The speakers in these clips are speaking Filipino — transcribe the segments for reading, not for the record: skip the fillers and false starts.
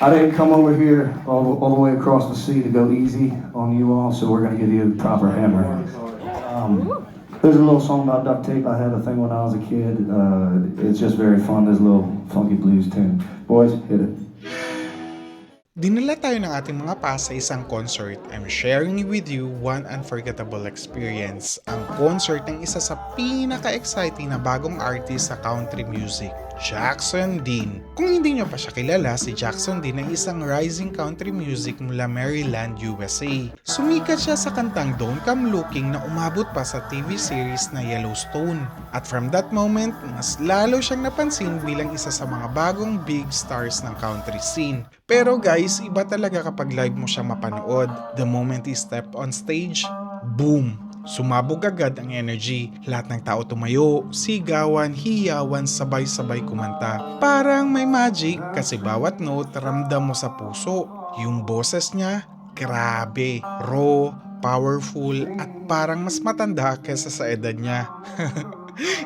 I didn't come over here all the way across the sea to go easy on you all, so we're gonna give you a proper hammer. There's a little song about duct tape. I had a thing when I was a kid. It's just very fun. There's a little funky blues tune. Boys, hit it. Dinala tayo ng ating mga pass sa isang concert. I'm sharing with you one unforgettable experience. Ang concert ng isa sa pinaka-exciting na bagong artist sa country music, Jackson Dean. Kung hindi nyo pa siya kilala, si Jackson Dean ay isang rising country music mula Maryland, USA. Sumikat siya sa kantang Don't Come Looking na umabot pa sa TV series na Yellowstone. At from that moment, mas lalo siyang napansin bilang isa sa mga bagong big stars ng country scene. Pero guys, iba talaga kapag live mo siya mapanood. The moment he step on stage, boom! Sumabog agad ang energy. Lahat ng tao tumayo, sigawan, hiyawan, sabay-sabay kumanta. Parang may magic kasi bawat note ramdam mo sa puso. Yung boses niya, grabe, raw, powerful, at parang mas matanda kaysa sa edad niya.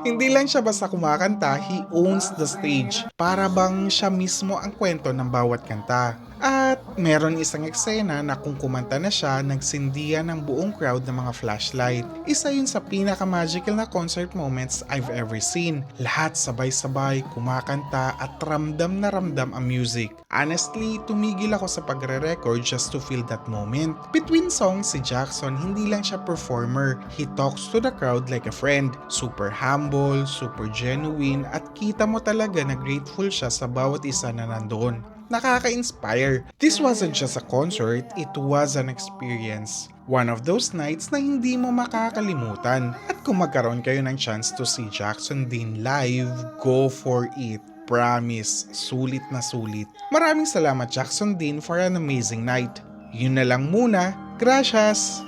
Hindi lang siya basta kumakanta, he owns the stage. Para bang siya mismo ang kwento ng bawat kanta. At meron isang eksena na kung kumanta na siya, nagsindihan ng buong crowd ng mga flashlight. Isa yun sa pinaka-magical na concert moments I've ever seen. Lahat sabay-sabay, kumakanta at ramdam na ramdam ang music. Honestly, tumigil ako sa pagre-record just to feel that moment. Between songs, si Jackson hindi lang siya performer. He talks to the crowd like a friend. Super humble, super genuine, at kita mo talaga na grateful siya sa bawat isa na nandoon. Nakaka-inspire. This wasn't just a concert, it was an experience. One of those nights na hindi mo makakalimutan. At kung magkaroon kayo ng chance to see Jackson Dean live, go for it. Promise, sulit na sulit. Maraming salamat Jackson Dean for an amazing night. Yun na lang muna. Gracias!